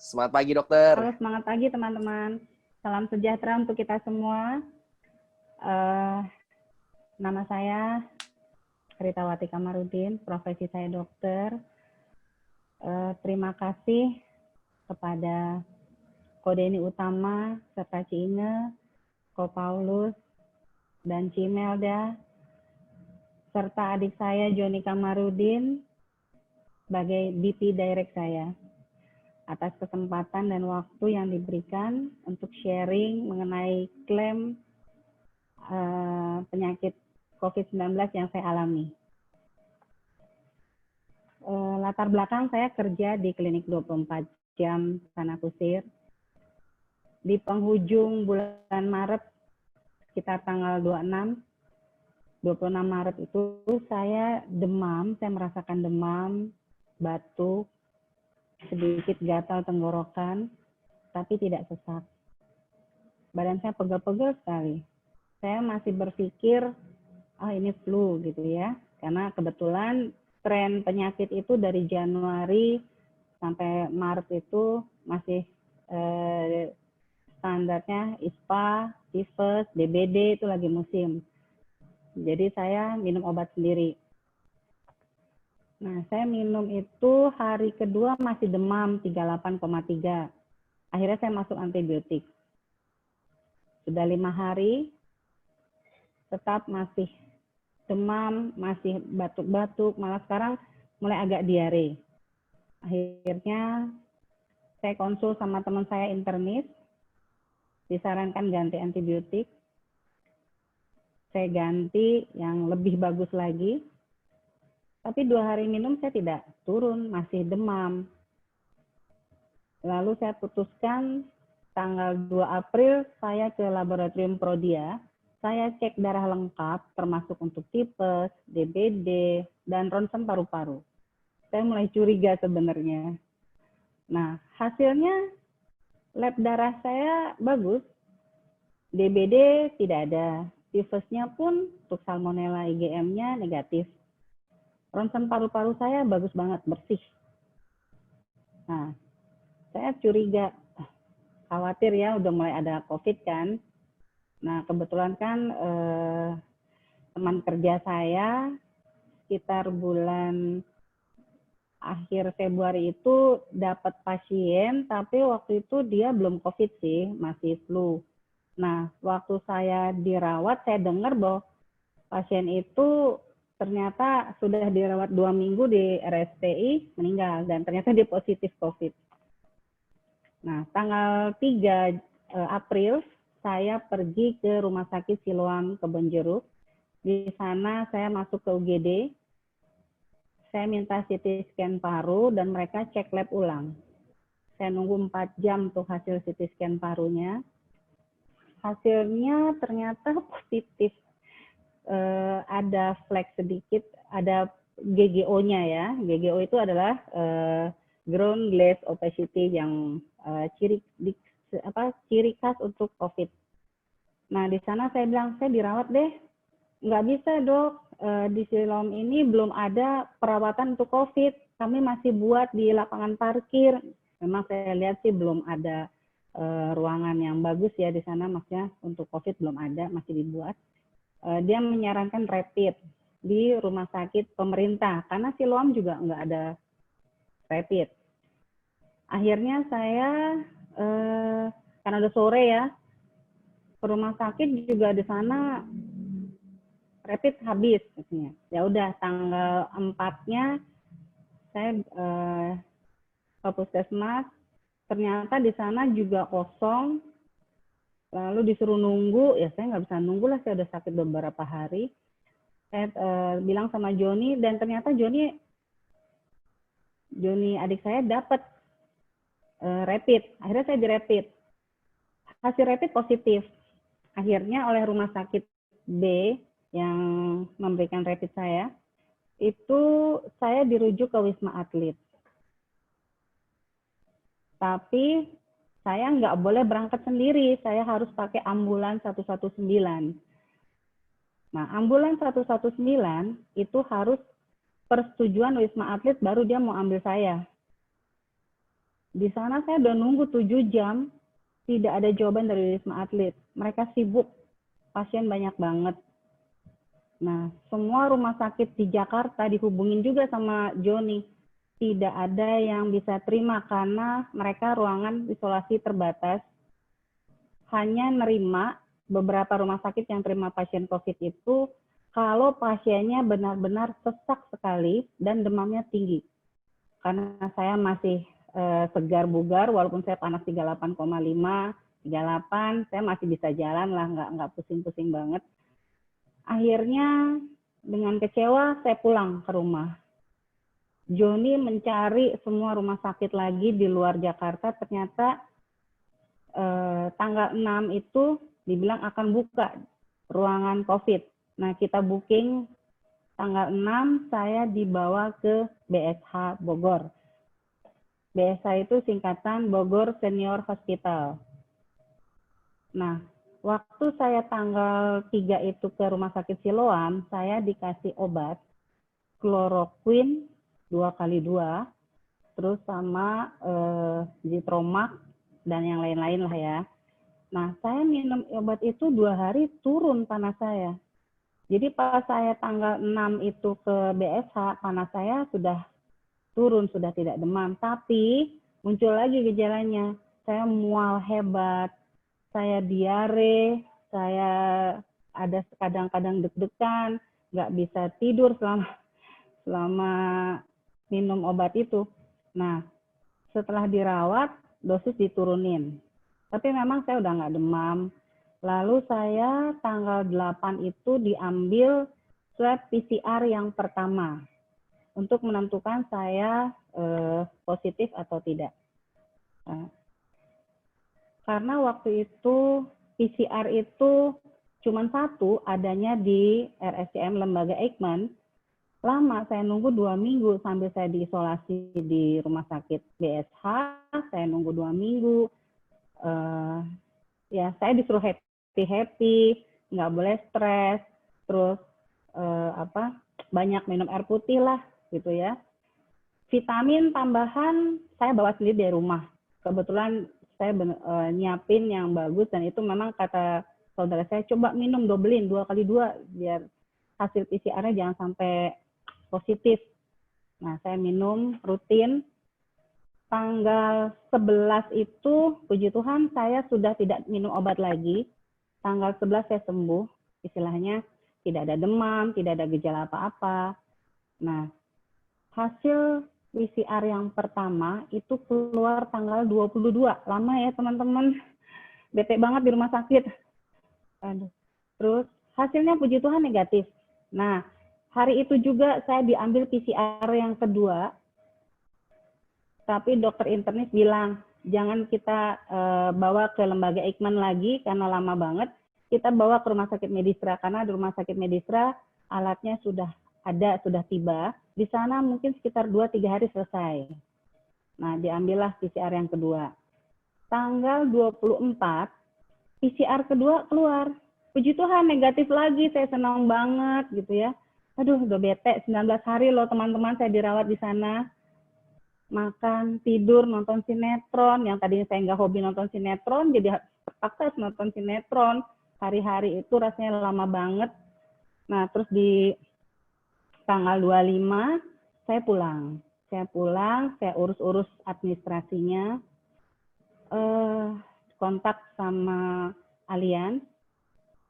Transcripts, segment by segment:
Semangat pagi, dokter. Halo, semangat pagi teman-teman. Salam sejahtera untuk kita semua. Nama saya Ritawati Kamarudin, profesi saya dokter. Terima kasih kepada Ko Deni Utama, serta Ci Inge, Ko Paulus, dan Ci Melda, serta adik saya Joni Kamarudin sebagai BP Direct saya, atas kesempatan dan waktu yang diberikan untuk sharing mengenai klaim penyakit COVID-19 yang saya alami. Latar belakang saya kerja di klinik 24 jam Sana Kusir. Di penghujung bulan Maret, sekitar tanggal 26 Maret itu saya demam, saya merasakan demam, batuk, sedikit gatal tenggorokan, tapi tidak sesak. Badan saya pegel-pegel sekali. Saya masih berpikir, ini flu gitu ya. Karena kebetulan tren penyakit itu dari Januari sampai Maret itu masih standarnya ISPA, tifus, DBD itu lagi musim. Jadi saya minum obat sendiri. Nah, saya minum itu hari kedua masih demam 38,3. Akhirnya saya masuk antibiotik. Sudah 5 hari, tetap masih demam, masih batuk-batuk, malah sekarang mulai agak diare. Akhirnya saya konsul sama teman saya internis, disarankan ganti antibiotik. Saya ganti yang lebih bagus lagi, tapi 2 hari minum saya tidak turun, masih demam. Lalu saya putuskan tanggal 2 April saya ke laboratorium Prodia. Saya cek darah lengkap, termasuk untuk tipes, DBD, dan ronsen paru-paru. Saya mulai curiga sebenarnya. Nah, hasilnya lab darah saya bagus. DBD tidak ada. Tifusnya pun untuk Salmonella IgM-nya negatif. Ronsen paru-paru saya bagus banget, bersih. Nah, saya curiga, khawatir ya udah mulai ada COVID kan. Nah, kebetulan kan teman kerja saya sekitar bulan akhir Februari itu dapat pasien, tapi waktu itu dia belum COVID sih, masih flu. Nah, waktu saya dirawat, saya dengar bahwa pasien itu ternyata sudah dirawat 2 minggu di RSPI, meninggal, dan ternyata dia positif COVID. Nah, tanggal 3 April, saya pergi ke Rumah Sakit Siloam Kebonjeruk. Di sana saya masuk ke UGD. Saya minta CT scan paru dan mereka cek lab ulang. Saya nunggu 4 jam untuk hasil CT scan parunya. Hasilnya ternyata positif. Ada flek sedikit, ada GGO-nya ya. GGO itu adalah ground glass opacity yang ciri khas untuk COVID. Nah, di sana saya bilang, saya dirawat deh. Nggak bisa dok, di Siloam ini belum ada perawatan untuk COVID. Kami masih buat di lapangan parkir. Memang saya lihat sih belum ada ruangan yang bagus ya di sana, maksudnya untuk COVID belum ada, masih dibuat. Dia menyarankan rapid di rumah sakit pemerintah, karena Siloam juga nggak ada rapid. Akhirnya saya, karena udah sore ya, ke rumah sakit juga di sana rapid habis. Ya udah tanggal 4-nya saya ke puskesmas, ternyata di sana juga kosong, lalu disuruh nunggu, ya saya nggak bisa nunggu lah, saya udah sakit beberapa hari. Saya bilang sama Joni, dan ternyata Joni adik saya dapat rapid. Akhirnya saya dirapid. Hasil rapid positif. Akhirnya oleh rumah sakit B yang memberikan rapid saya, itu saya dirujuk ke Wisma Atlet. Tapi saya nggak boleh berangkat sendiri, saya harus pakai ambulans 119. Nah, ambulans 119 itu harus persetujuan Wisma Atlet baru dia mau ambil saya. Di sana saya udah nunggu 7 jam, tidak ada jawaban dari Wisma Atlet. Mereka sibuk, pasien banyak banget. Nah, semua rumah sakit di Jakarta dihubungin juga sama Joni. Tidak ada yang bisa terima karena mereka ruangan isolasi terbatas. Hanya nerima beberapa rumah sakit yang terima pasien COVID itu kalau pasiennya benar-benar sesak sekali dan demamnya tinggi. Karena saya masih segar bugar, walaupun saya panas 38,5, 38, saya masih bisa jalan lah, nggak pusing-pusing banget. Akhirnya dengan kecewa saya pulang ke rumah. Joni mencari semua rumah sakit lagi di luar Jakarta, ternyata tanggal 6 itu dibilang akan buka ruangan COVID. Nah, kita booking tanggal 6, saya dibawa ke BSH Bogor. BSH itu singkatan Bogor Senior Hospital. Nah, waktu saya tanggal 3 itu ke Rumah Sakit Siloam, saya dikasih obat kloroquine 2x2, terus sama Zitromax dan yang lain-lain lah ya. Nah, saya minum obat itu 2 hari turun panas saya. Jadi pas saya tanggal 6 itu ke BSH, panas saya sudah turun, sudah tidak demam. Tapi muncul lagi gejalanya. Saya mual hebat, saya diare, saya ada kadang-kadang deg-degan, nggak bisa tidur selama minum obat itu. Nah, setelah dirawat, dosis diturunin. Tapi memang saya udah nggak demam. Lalu saya tanggal 8 itu diambil swab PCR yang pertama untuk menentukan saya positif atau tidak. Nah, karena waktu itu PCR itu cuma satu adanya di RSCM Lembaga Eijkman, lama saya nunggu 2 minggu sambil saya diisolasi di rumah sakit BSH, saya nunggu 2 minggu. Ya saya disuruh happy, nggak boleh stres, terus banyak minum air putih lah gitu ya. Vitamin tambahan saya bawa sendiri dari rumah. Kebetulan saya nyiapin yang bagus dan itu memang kata saudara saya, coba minum dobelin 2x2 biar hasil PCR-nya jangan sampai positif. Nah, saya minum rutin. Tanggal 11 itu, puji Tuhan, saya sudah tidak minum obat lagi. Tanggal 11 saya sembuh, istilahnya tidak ada demam, tidak ada gejala apa-apa. Nah, hasil PCR yang pertama itu keluar tanggal 22. Lama ya teman-teman, bete banget di rumah sakit. Aduh. Terus hasilnya puji Tuhan negatif. Nah, hari itu juga saya diambil PCR yang kedua, tapi dokter internis bilang, jangan kita bawa ke lembaga Eijkman lagi karena lama banget. Kita bawa ke rumah sakit Medistra, karena di rumah sakit Medistra alatnya sudah ada, sudah tiba. Di sana mungkin sekitar 2-3 hari selesai. Nah, diambillah PCR yang kedua. Tanggal 24, PCR kedua keluar. Puji Tuhan, negatif lagi, saya senang banget gitu ya. Aduh, udah bete, 19 hari loh teman-teman saya dirawat di sana. Makan, tidur, nonton sinetron. Yang tadinya saya nggak hobi nonton sinetron, jadi terpaksa nonton sinetron. Hari-hari itu rasanya lama banget. Nah, terus di tanggal 25, saya pulang. Saya urus-urus administrasinya, kontak sama Allianz.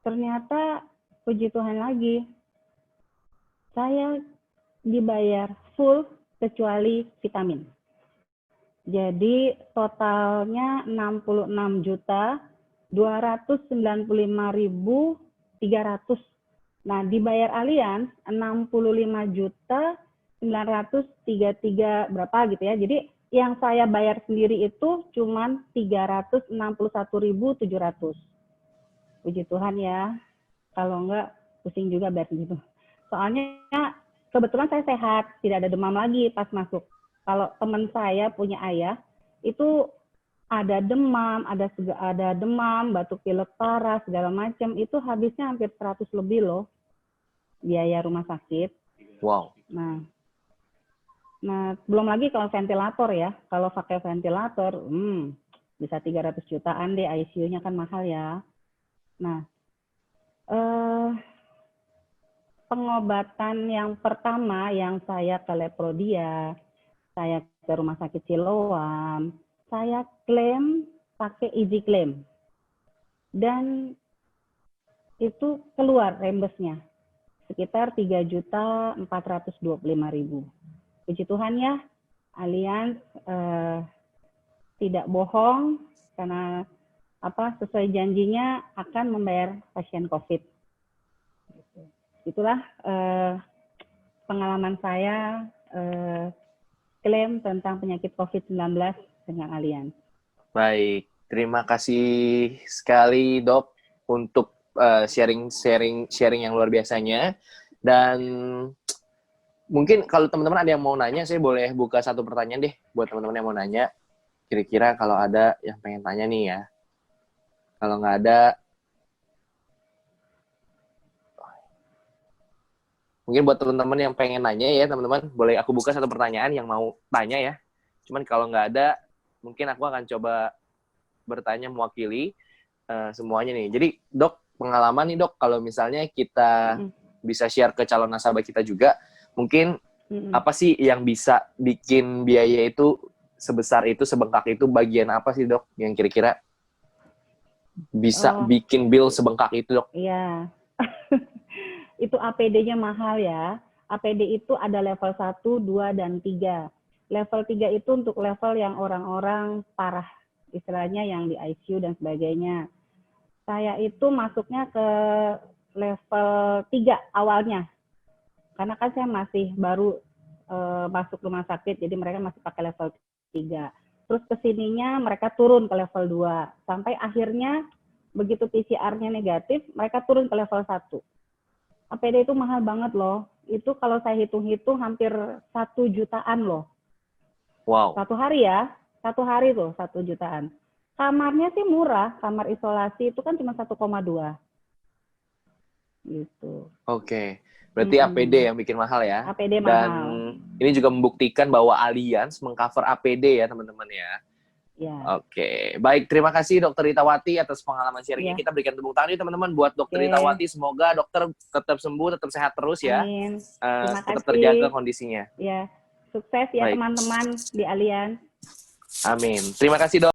Ternyata, puji Tuhan lagi, saya dibayar full kecuali vitamin. Jadi totalnya 66.295.300. Nah, dibayar Allianz 65.933 berapa gitu ya. Jadi yang saya bayar sendiri itu cuma 361.700. Puji Tuhan ya. Kalau enggak pusing juga bayar segitu. Soalnya kebetulan saya sehat, tidak ada demam lagi pas masuk. Kalau teman saya punya ayah, itu ada demam, ada demam, batuk pilek parah, segala macam, itu habisnya hampir 100 lebih loh biaya rumah sakit. Wow. Nah, Nah, belum lagi kalau ventilator ya. Kalau pakai ventilator, bisa 300 jutaan deh, ICU-nya kan mahal ya. Nah, pengobatan yang pertama yang saya ke Leprodia, saya ke Rumah Sakit Siloam, saya klaim pakai Easy Claim. Dan itu keluar reimbursenya sekitar 3.425.000. Puji Tuhan ya, Allianz tidak bohong karena sesuai janjinya akan membayar pasien COVID. Itulah pengalaman saya klaim tentang penyakit COVID-19 dengan Allianz. Baik, terima kasih sekali Dok untuk sharing yang luar biasanya. Dan mungkin kalau teman-teman ada yang mau nanya, saya boleh buka satu pertanyaan deh buat teman-teman yang mau nanya. Kira-kira kalau ada yang pengen tanya nih ya. Kalau nggak ada, mungkin buat teman-teman yang pengen nanya ya teman-teman, boleh aku buka satu pertanyaan yang mau tanya ya. Cuman kalau nggak ada, mungkin aku akan coba bertanya mewakili semuanya nih. Jadi Dok, pengalaman nih Dok, kalau misalnya kita bisa share ke calon nasabah kita juga, mungkin apa sih yang bisa bikin biaya itu sebesar itu, sebengkak itu, bagian apa sih Dok yang kira-kira bisa bikin bill sebengkak itu Dok? Iya. Itu APD-nya mahal ya. APD itu ada level 1, 2, dan 3. Level 3 itu untuk level yang orang-orang parah, istilahnya yang di ICU dan sebagainya. Saya itu masuknya ke level 3 awalnya. Karena kan saya masih baru masuk rumah sakit, jadi mereka masih pakai level 3. Terus kesininya mereka turun ke level 2. Sampai akhirnya begitu PCR-nya negatif, mereka turun ke level 1. APD itu mahal banget loh. Itu kalau saya hitung-hitung hampir 1 jutaan loh. Wow. Satu hari ya. Satu hari tuh 1 jutaan. Kamarnya sih murah. Kamar isolasi itu kan cuma 1,2. Gitu. Oke. Berarti APD yang bikin mahal ya. APD Dan mahal. ini juga membuktikan bahwa Allianz mengcover APD ya teman-teman ya. Ya. Oke, baik, terima kasih Dokter Ritawati atas pengalaman sharingnya. Kita berikan tepuk tangan nih teman-teman buat Dokter Ritawati. Semoga dokter tetap sembuh, tetap sehat terus ya. Amin. Terima tetap kasih. terjaga kondisinya. Ya, sukses ya teman-teman di Allianz. Amin. Terima kasih Dok.